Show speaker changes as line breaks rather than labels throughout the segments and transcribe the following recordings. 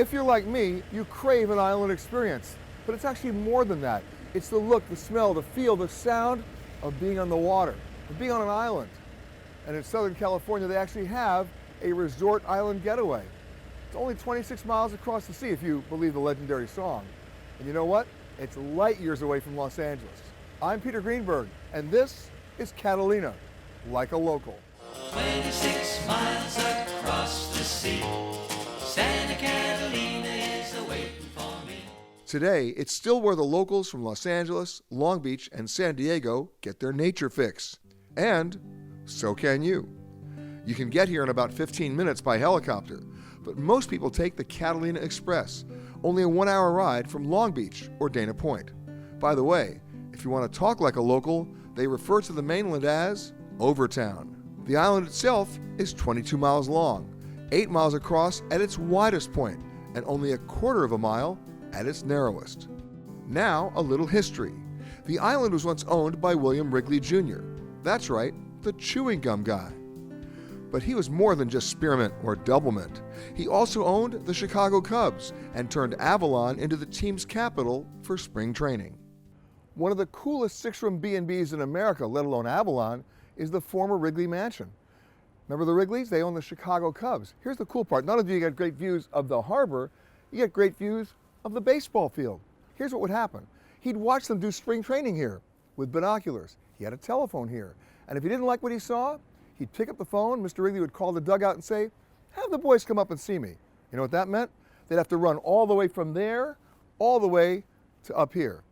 If you're like me, you crave an island experience, but it's actually more than that. It's the look, the smell, the feel, the sound of being on the water, of being on an island. And in Southern California, they actually have a resort island getaway. It's only 26 miles across the sea, if you believe the legendary song. And you know what? It's light years away from Los Angeles. I'm Peter Greenberg, and this is Catalina, like a local.
26 miles across the sea, Santa Catalina is awaiting for me.
Today, it's still where the locals from Los Angeles, Long Beach, and San Diego get their nature fix. And so can you. You can get here in about 15 minutes by helicopter, but most people take the Catalina Express, only a 1-hour ride from Long Beach or Dana Point. By the way, if you want to talk like a local, they refer to the mainland as Overtown. The island itself is 22 miles long, 8 miles across at its widest point, and only a quarter of a mile at its narrowest. Now, a little history. The island was once owned by William Wrigley Jr. That's right, the chewing gum guy. But he was more than just spearmint or doublemint. He also owned the Chicago Cubs and turned Avalon into the team's capital for spring training. One of the coolest 6-room B&Bs in America, let alone Avalon, is the former Wrigley Mansion. Remember the Wrigleys? They own the Chicago Cubs. Here's the cool part. Not only do you get great views of the harbor, you get great views of the baseball field. Here's what would happen. He'd watch them do spring training here with binoculars. He had a telephone here. And if he didn't like what he saw, he'd pick up the phone. Mr. Wrigley would call the dugout and say, have the boys come up and see me. You know what that meant? They'd have to run all the way from there, all the way to up here.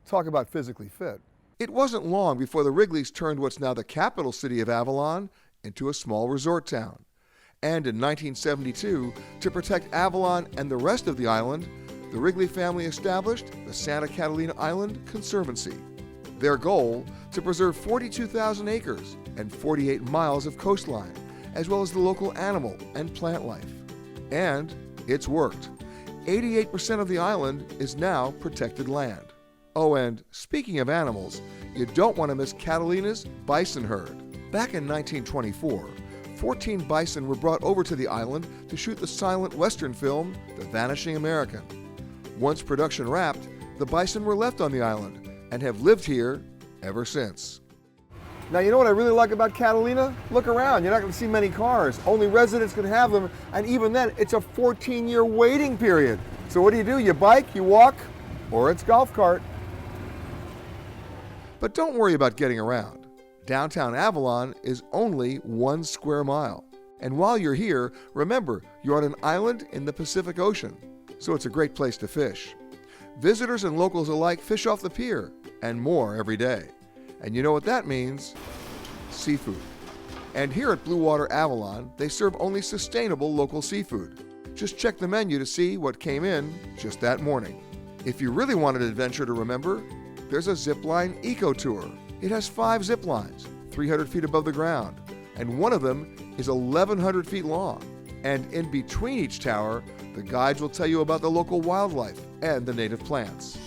Talk about physically fit. It wasn't long before the Wrigleys turned what's now the capital city of Avalon into a small resort town. And in 1972, to protect Avalon and the rest of the island, the Wrigley family established the Santa Catalina Island Conservancy. Their goal, to preserve 42,000 acres and 48 miles of coastline, as well as the local animal and plant life. And it's worked. 88% of the island is now protected land. Oh, and speaking of animals, you don't want to miss Catalina's bison herd. Back in 1924, 14 bison were brought over to the island to shoot the silent Western film, The Vanishing American. Once production wrapped, the bison were left on the island and have lived here ever since. Now, you know what I really like about Catalina? Look around, you're not going to see many cars. Only residents can have them, and even then, it's a 14-year waiting period. So what do? You bike, you walk, or it's golf cart. But don't worry about getting around. Downtown Avalon is only 1 square mile. And while you're here, remember, you're on an island in the Pacific Ocean, so it's a great place to fish. Visitors and locals alike fish off the pier, and more every day. And you know what that means? Seafood. And here at Blue Water Avalon, they serve only sustainable local seafood. Just check the menu to see what came in just that morning. If you really want an adventure to remember, there's a zipline eco tour. It has 5 zip lines, 300 feet above the ground, and one of them is 1,100 feet long. And in between each tower, the guides will tell you about the local wildlife and the native plants.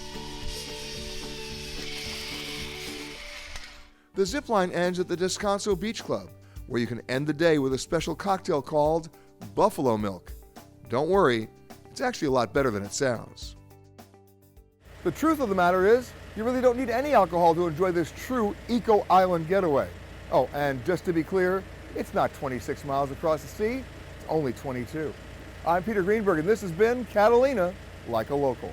The zipline ends at the Descanso Beach Club, where you can end the day with a special cocktail called Buffalo Milk. Don't worry, it's actually a lot better than it sounds. The truth of the matter is, you really don't need any alcohol to enjoy this true eco-island getaway. Oh, and just to be clear, it's not 26 miles across the sea, it's only 22. I'm Peter Greenberg, and this has been Catalina, like a local.